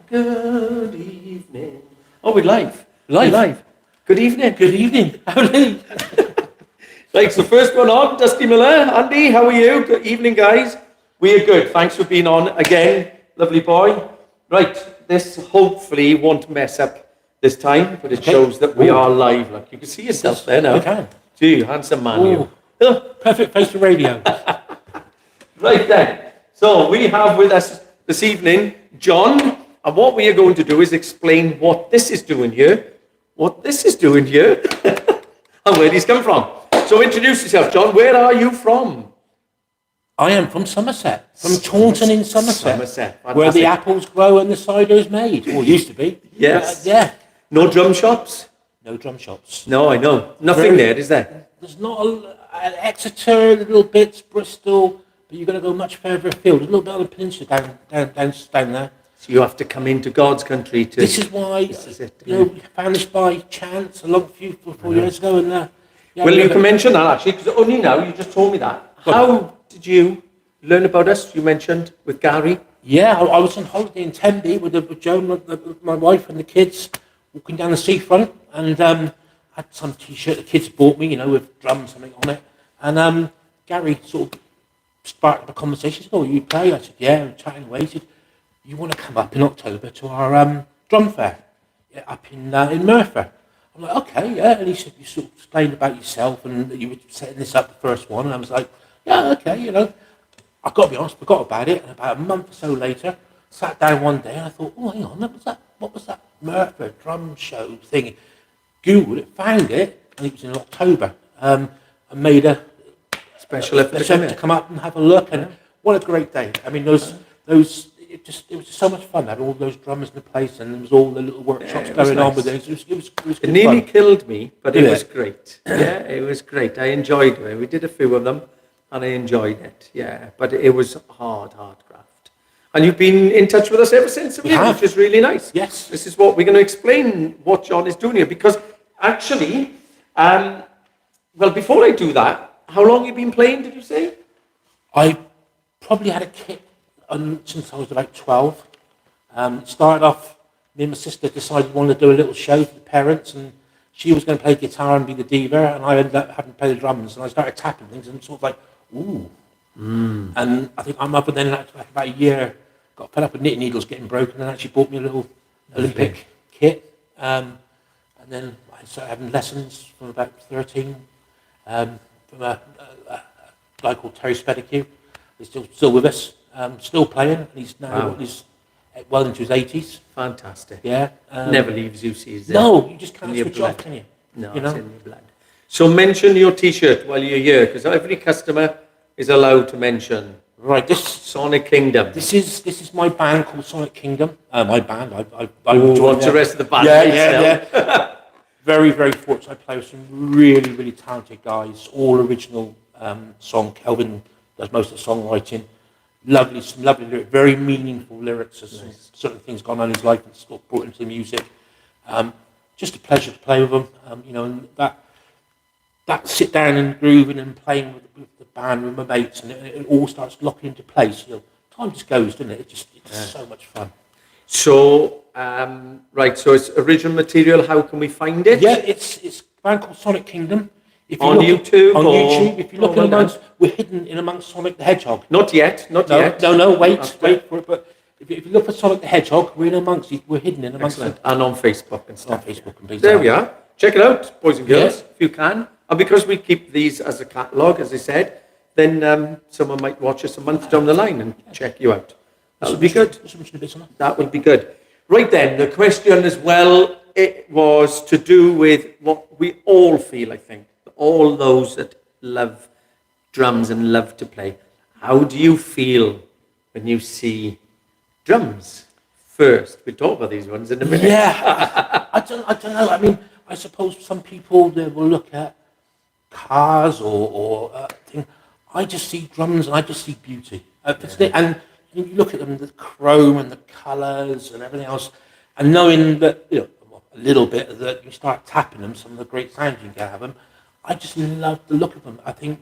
Good evening. Oh, we're live. Live. We're live. Good evening. Good evening. Right, so first one on, Dusty Miller. Andy, how are you? Good evening, guys. We are good. Thanks for being on again. Lovely boy. Right, this hopefully won't mess up this time, but it shows that we are live. Like you can see yourself there now. I can. Gee, handsome man, you. Perfect face for radio. Right then. So we have with us this evening John, and what we are going to do is explain what this is doing here, and where he's come from. So introduce yourself, John. Where are you from? I am from Somerset, from Taunton in Somerset, Fantastic. where the apples grow and the cider is made, or used to be. Yes. Yeah. No drum shops? No drum shops. No, I know. Nothing there, is there? There's not Exeter, little bits, Bristol, but you're going to go much further afield. There's a little bit on the peninsula down there. So you have to come into God's country to... This is why, we found this by chance a long few, 4 years ago. And, well, you can mention that actually, because only now you just told me that. How did you learn about us? You mentioned with Gary. Yeah, I was on holiday in Tenby with Joan, my wife, and the kids, walking down the seafront, and had some T-shirt the kids bought me, with drums something on it. And Gary sort of sparked the conversation. He said, "Oh, you play?" I said, "Yeah." And chatting away, he said, "You want to come up in October to our drum fair up in Merthyr?" I'm like, "Okay, yeah." And he said, "You sort of explained about yourself and that you were setting this up, the first one." And I was like, "Yeah, okay, I've got to be honest, forgot about it." And about a month or so later, sat down one day and I thought, "Oh, hang on, what was that Merthyr drum show thing?" Googled it, found it, and it was in October. I made a special effort to come up and have a look, and what a great day! I mean, it was so much fun. Had all those drummers in the place, and there was all the little workshops going on with it. It was it nearly killed me, but it was great. Yeah, it was great. I enjoyed it. We did a few of them, and I enjoyed it. Yeah, but it was hard graft. And you've been in touch with us ever since, which is really nice. Yes. This is what we're going to explain what John is doing here, because actually, well, before I do that, how long have you been playing, did you say? I probably had a kit since I was about 12. It started off, me and my sister decided we wanted to do a little show for the parents, and she was going to play guitar and be the diva, and I ended up having to play the drums, and I started tapping things, and sort of like, ooh. And I think my mother then, after about a year, got fed up with knitting needles getting broken, and actually bought me a little Olympic kit. And then I started having lessons from about 13, from a guy called Terry Spedicue. He's still with us, still playing, and he's now he's well into his 80s. Fantastic. Yeah. Never leaves you, sees it. No, you just can't switch off, can you? No, it's in your blood. So mention your T-shirt while you're here, because every customer is allowed to mention. Right, this Sonic Kingdom. This is my band called Sonic Kingdom. My band. What's the rest of the band? Yeah. Very, very fortunate. I play with some really, really talented guys. All original song. Kelvin does most of the songwriting. Some lovely lyrics. Very meaningful lyrics. There's certain things gone on in his life and sort of brought into the music. Just a pleasure to play with them. And that sit down and grooving and playing with the band with my mates, and it all starts locking into place. Time just goes, doesn't it? It's so much fun. So, so it's original material. How can we find it? Yeah, it's a band called Sonic Kingdom. On YouTube? On YouTube. If you look we're hidden in amongst Sonic the Hedgehog. Not yet. No, wait for it. But if you look for Sonic the Hedgehog, we're hidden in amongst them. And on Facebook and stuff. On Facebook and things there we are. Check it out, boys and girls, if you can. And because we keep these as a catalogue, as I said, then someone might watch us a month down the line and check you out. That would be good. That would be good. Right then, the question as well, it was to do with what we all feel, I think. All those that love drums and love to play. How do you feel when you see drums first? We'll talk about these ones in a minute. Yeah, I don't know. I mean, I suppose some people they will look at cars or thing. I just see drums and I just see beauty. And you look at them, the chrome and the colours and everything else, and knowing that a little bit that you start tapping them, some of the great sounds you can have them. I just love the look of them. I think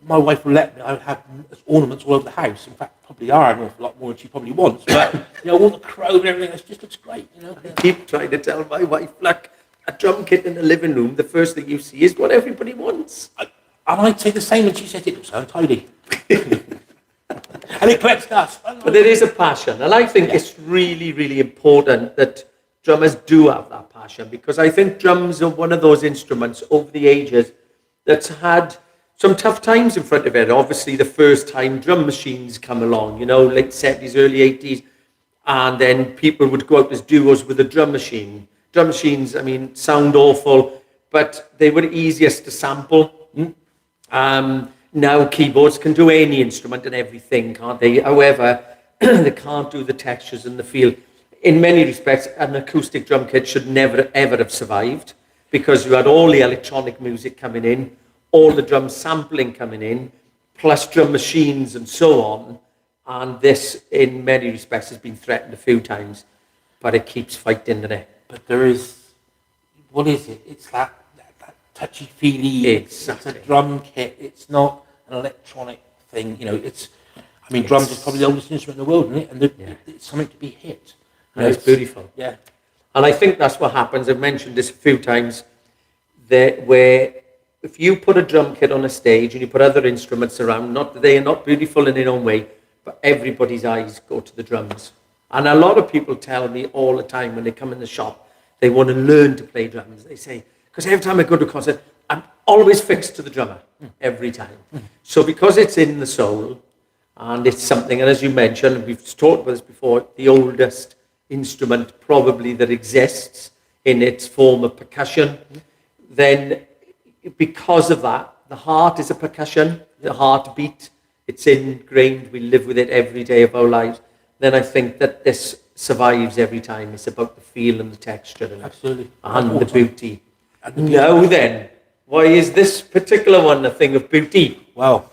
my wife will let me. I have ornaments all over the house. In fact, probably are an awful lot more than she probably wants. But all the chrome and everything, it just looks great. I keep trying to tell my wife, look, a drum kit in the living room, the first thing you see is what everybody wants. And I'd say the same, and she said it looks so untidy. And it collects dust. But there is a passion, and I think it's really, really important that drummers do have that passion, because I think drums are one of those instruments over the ages that's had some tough times in front of it. Obviously, the first time drum machines come along, late 70s, early 80s, and then people would go out as duos with a drum machine. Drum machines, sound awful, but they were easiest to sample. Now keyboards can do any instrument and everything, can't they? However, they can't do the textures and the feel. In many respects, an acoustic drum kit should never, ever have survived, because you had all the electronic music coming in, all the drum sampling coming in, plus drum machines and so on. And this, in many respects, has been threatened a few times, but it keeps fighting it. But there is, what is it? It's that touchy-feely. Exactly. It's a drum kit. It's not an electronic thing. Drums is probably the oldest instrument in the world, isn't it? And it's something to be hit. It's beautiful. Yeah. And I think that's what happens. I've mentioned this a few times, where if you put a drum kit on a stage and you put other instruments around, not that they are not beautiful in their own way, but everybody's eyes go to the drums. And a lot of people tell me all the time when they come in the shop, they want to learn to play drums. They say, because every time I go to a concert, I'm always fixed to the drummer, every time. So because it's in the soul, and it's something, and as you mentioned, we've talked about this before, the oldest instrument probably that exists in its form of percussion, then because of that, the heart is a percussion, the heartbeat, it's ingrained, we live with it every day of our lives, then I think that this survives every time. It's about the feel and the texture and, absolutely. And the beauty. Now then, why is this particular one a thing of beauty? Well,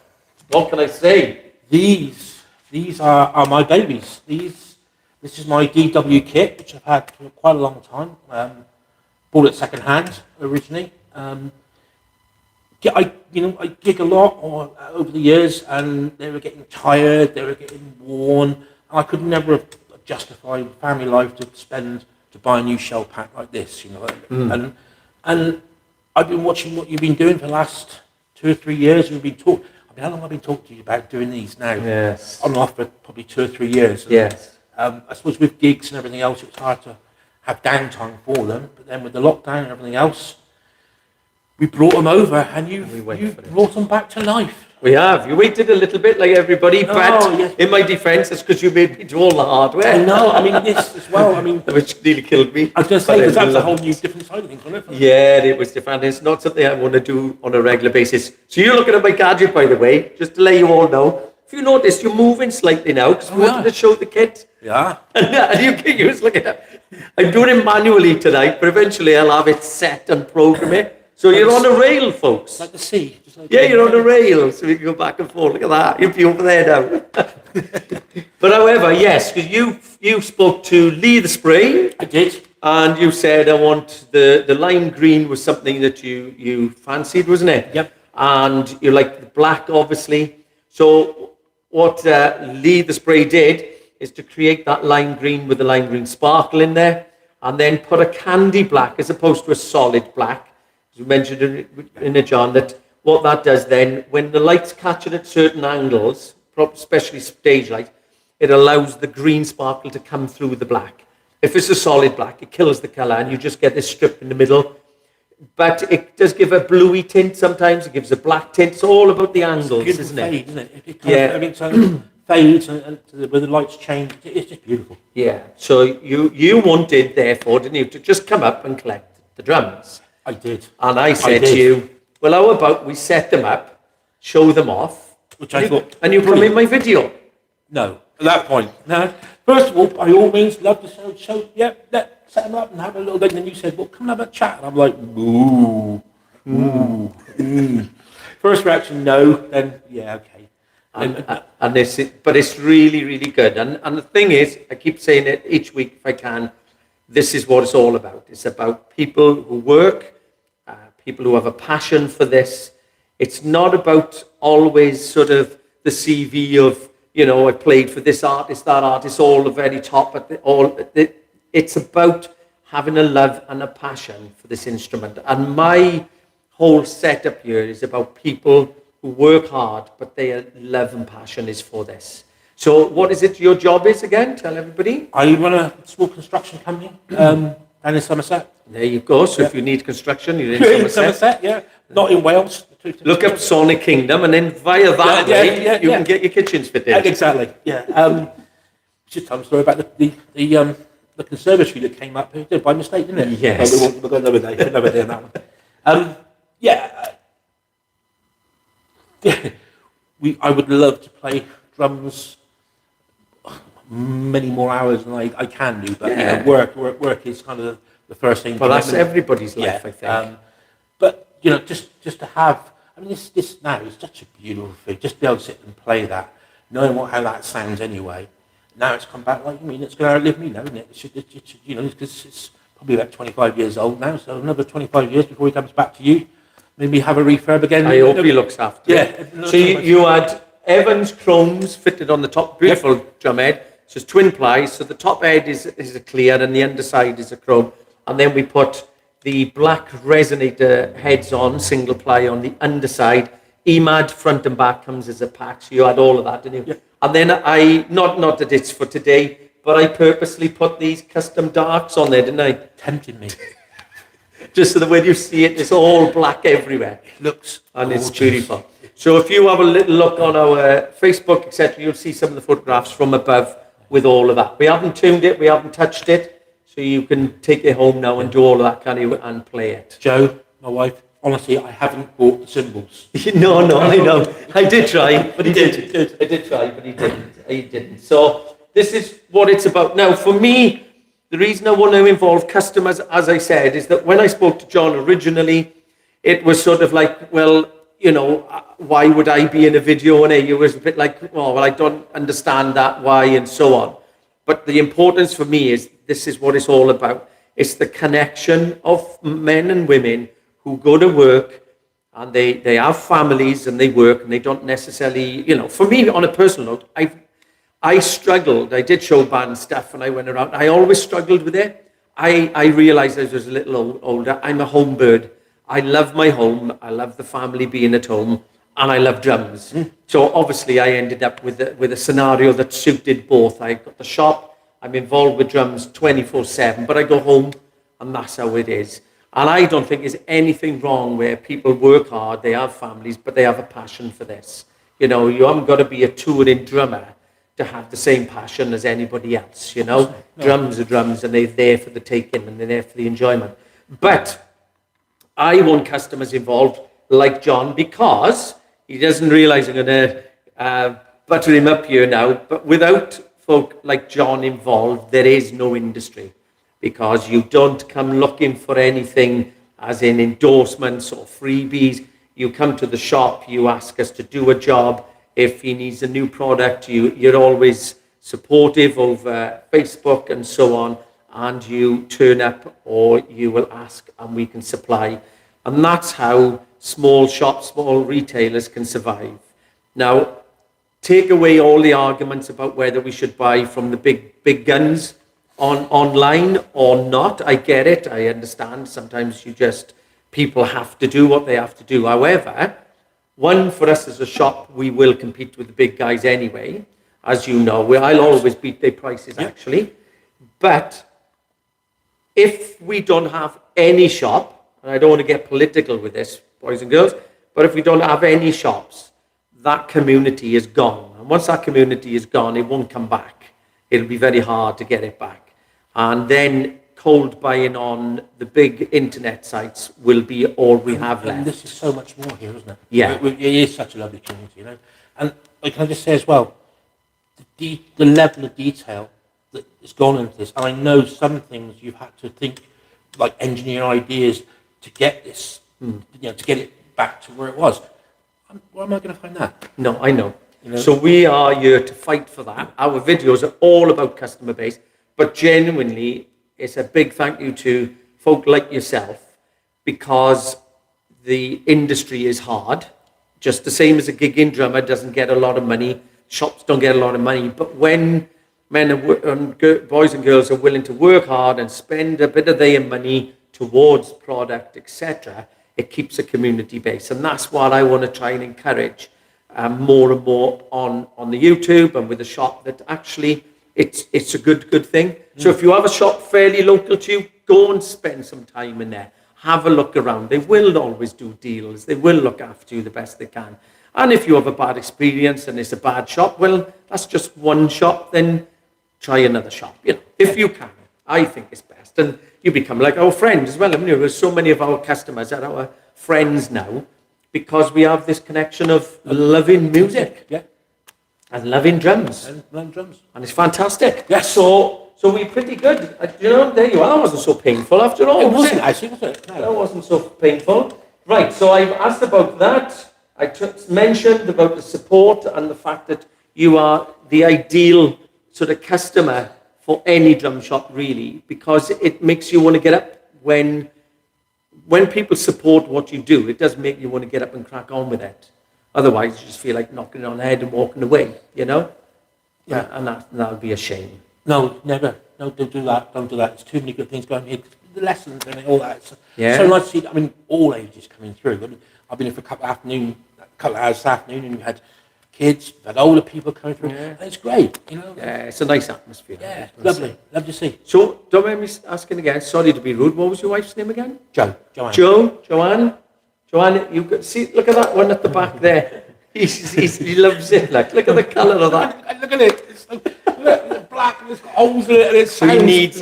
what can I say? These are my babies. This is my DW kit, which I've had for quite a long time. Bought it second hand originally. I gig a lot over the years, and they were getting tired, they were getting worn, and I could never have justified family life to buy a new shell pack like this, And I've been watching what you've been doing for the last 2 or 3 years. We've been talking. How long have I been talking to you about doing these now? Yes. On and off for probably 2 or 3 years. And, yes. I suppose with gigs and everything else, it's hard to have downtime for them. But then with the lockdown and everything else, we brought them over, and you brought them back to life. We have. You waited a little bit like everybody, but yes. In my defence, it's because you made me do all the hardware. I know. This as well. Which nearly killed me. I was going to say, because that's a whole new different side of things, wasn't it? Yeah, it was different. It's not something I want to do on a regular basis. So you're looking at my gadget, by the way, just to let you all know. If you notice, you're moving slightly now, because we wanted to show the kit. Yeah. And you was looking at, I'm doing it manually tonight, but eventually I'll have it set and program it. So you're on a rail, folks. Like the sea. You're on a rail, so we can go back and forth. Look at that. You'll be over there now. But however, yes, because you spoke to Lee the Spray. I did. And you said, I want the lime green was something that you fancied, wasn't it? Yep. And you like the black, obviously. So what Lee the Spray did is to create that lime green with the lime green sparkle in there, and then put a candy black as opposed to a solid black. As you mentioned in it, John, that what that does then, when the light's catching at certain angles, especially stage light, it allows the green sparkle to come through the black. If it's a solid black, it kills the colour, and you just get this strip in the middle. But it does give a bluey tint sometimes, it gives a black tint. It's all about the angles, isn't it? Fade, isn't it? It fades, and when the lights change, it's just beautiful. Yeah, so you wanted, therefore, didn't you, to just come up and collect the drums. I did. And I said to you, well, how about we set them up, show them off, which I thought, and you come in my video. No, at that point. No. First of all, by all means, love to show set them up and have a little thing. And then you said, well, come and have a chat. And I'm like, ooh. First reaction, no. Then, yeah, okay. But it's really, really good. And the thing is, I keep saying it each week if I can, this is what it's all about. It's about people who work, people who have a passion for this. It's not about always sort of the CV of, I played for this artist, that artist, all the very top, it's about having a love and a passion for this instrument. And my whole setup here is about people who work hard, but their love and passion is for this. So what is it your job is again? Tell everybody. I run a small construction company down in Somerset. There you go. So if you need construction, you're in Somerset. Yeah. Not in Wales. Look up Sonic Kingdom, and then via that way, you can get your kitchens fitted. Exactly. Yeah. Just tell a story about the conservatory that came up here by mistake, didn't it? Yes. We'll go another day on that one. I would love to play drums many more hours than I can do, but work is kind of the first thing. Well, that's everybody's life, I think. But just to have, I mean, this now is such a beautiful thing. Just to be able to sit and play that, knowing how that sounds anyway. Now it's come back it's going to outlive me now, isn't it? Because it's probably about 25 years old now, so another 25 years before he comes back to you. Maybe have a refurb again. I hope he looks after it. So you had Evans chromes fitted on the top, beautiful drum head. So it's twin ply, so the top head is a clear and the underside is a chrome. And then we put the black resonator heads on, single ply on the underside. EMAD front and back comes as a pack, so you had all of that, didn't you? Yeah. And then not that it's for today, but I purposely put these custom darks on there, didn't I? Tempting me. Just so that when you see it, it's all black everywhere. It looks and gorgeous. It's beautiful. So if you have a little look on our Facebook, etc., you'll see some of the photographs from above with all of that. We haven't tuned it, we haven't touched it, so you can take it home now and do all of that, can you, and play it. Joe, my wife, honestly, I haven't bought the cymbals. No, I know. I did try, but he didn't. I did try, but he didn't. So this is what it's about. Now, for me, the reason I want to involve customers, as I said, is that when I spoke to John originally, it was sort of like, well, why would I be in a video? And it was a bit like, oh, well, I don't understand that, why, and so on. But the importance for me is this is what it's all about. It's the connection of men and women who go to work and they have families and they work and they don't necessarily, for me, on a personal note, I struggled. I did show band stuff and I went around. I always struggled with it. I realized as I was a little older, I'm a home bird. I love my home. I love the family being at home and I love drums. So obviously I ended up with a scenario that suited both. I got the shop. I'm involved with drums 24/7, but I go home and that's how it is. And I don't think there's anything wrong where people work hard, they have families, but they have a passion for this. You haven't got to be a touring drummer to have the same passion as anybody else, No. Drums are drums and they're there for the taking and they're there for the enjoyment. But I want customers involved like John because he doesn't realize I'm going to butter him up here now, but without folk like John involved, there is no industry because you don't come looking for anything as in endorsements or freebies. You come to the shop, you ask us to do a job. If he needs a new product, you're always supportive over Facebook and so on, and you turn up or you will ask and we can supply. And that's how small shops, small retailers can survive. Now, take away all the arguments about whether we should buy from the big guns online or not. I get it. I understand. Sometimes people have to do what they have to do. However, one, for us as a shop, we will compete with the big guys anyway. As you know, I'll always beat their prices actually. But if we don't have any shop, and I don't want to get political with this, boys and girls, but if we don't have any shops, that community is gone. And once that community is gone, it won't come back. It'll be very hard to get it back. And then cold buying on the big internet sites will be all we have left. And this is so much more here, isn't it? Yeah. It is such a lovely community, And can I just say as well, the level of detail that has gone into this, and I know some things you've had to think, like engineer ideas to get this, to get it back to where it was. Where am I going to find that? No, I know. So we are here to fight for that. Our videos are all about customer base, but genuinely, it's a big thank you to folk like yourself because the industry is hard. just the same as a gigging drummer doesn't get a lot of money. Shops don't get a lot of money. But when boys and girls are willing to work hard and spend a bit of their money towards product, etc., it keeps a community base. And that's what I want to try and encourage more and more on the YouTube and with the shop, that actually it's a good thing. So if you have a shop fairly local to you, go and spend some time in there. Have a look around. They will always do deals. They will look after you the best they can. And if you have a bad experience and it's a bad shop, well, that's just one shop, then try another shop, if you can. I think it's best. And you become like our friends as well, haven't you? There's so many of our customers that are our friends now because we have this connection of loving music. Yeah. And loving drums. And it's fantastic. Yeah. So we're pretty good. There you are. That wasn't so painful after all. It wasn't actually, was it? No. That wasn't so painful. Right, so I've asked about that. I mentioned about the support and the fact that you are the ideal sort of customer for any drum shop, really, because it makes you want to get up when people support what you do. It does make you want to get up and crack on with it. Otherwise, you just feel like knocking it on the head and walking away, Yeah. And that would be a shame. No, never. No, don't do that. Don't do that. There's too many good things going here. The lessons and all that. So nice to see, all ages coming through. I've been here for a couple of hours this afternoon, and we had kids, we've had older people coming through. Yeah. And it's great, Yeah, it's a nice atmosphere. Yeah, lovely. Love to see. So, don't mind me asking again, sorry to be rude, what was your wife's name again? Joanne. Joanne, you could see, look at that one at the back there. He loves it. Look at the colour of that. Look at it. It's black and it's got holes in it. And it's so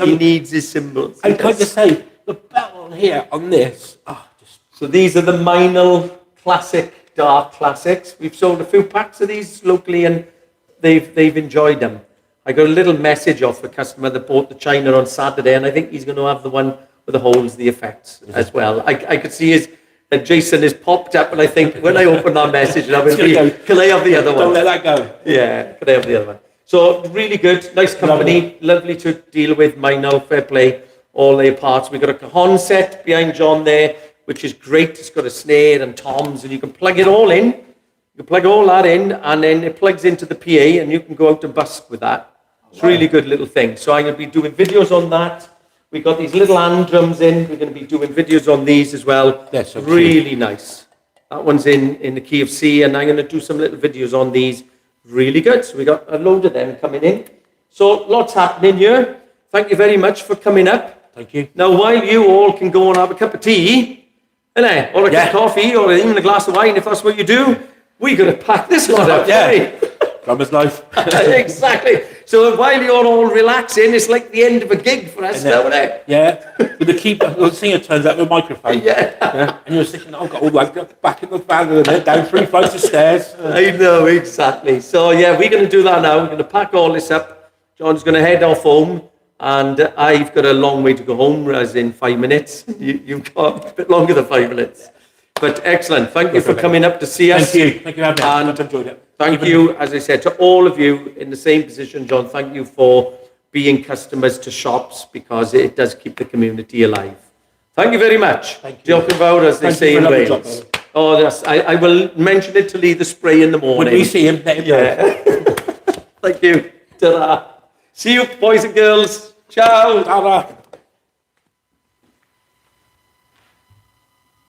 he needs his symbols. And can I just say, the bell on here on this. So these are the Meinl Classic Dark Classics. We've sold a few packs of these locally, and they've enjoyed them. I got a little message off a customer that bought the China on Saturday, and I think he's going to have the one with the holes, the effects as well. I could see Jason has popped up, and I think when I open that message, can I have the other one? Don't let that go. Yeah, can I have the other one? So really good, nice company, lovely to deal with. Meinl, fair play, all their parts. We've got a cajon set behind John there, which is great. It's got a snare and toms, and you can plug it all in. You can plug all that in, and then it plugs into the PA, and you can go out and busk with that. It's a really good little thing. So I'm going to be doing videos on that. We've got these little hand drums in. We're going to be doing videos on these as well. That's so really nice. That one's in the key of C, and I'm going to do some little videos on these. Really good. So we got a load of them coming in. So lots happening here. Thank you very much for coming up. Thank you. Now, while you all can go and have a cup of tea, or a cup of coffee, or even a glass of wine, if that's what you do, we got to pack this lot up. Yeah. Drummer's life. Exactly. So while you're all relaxing, it's like the end of a gig for us, isn't it? Yeah. With the keyboard, the singer turns out with a microphone. Yeah. And you're thinking, I've got all like back in the van and then down 3 flights of stairs. I know, exactly. So yeah, we're going to do that now. We're going to pack all this up. John's going to head off home, and I've got a long way to go home, as in 5 minutes. You've got a bit longer than 5 minutes. But excellent. Thank you for coming up to see us. Thank you. Thank you for having me. I've enjoyed it. Thank you, as I said, to all of you in the same position, John. Thank you for being customers to shops, because it does keep the community alive. Thank you very much. Thank you. Diolch yn fawr, as they say in Wales. Oh, yes. I will mention it to Lee the Spray in the morning. When we see him, let him know. Thank you. Ta-ra. See you, boys and girls. Ciao. Ta-ra.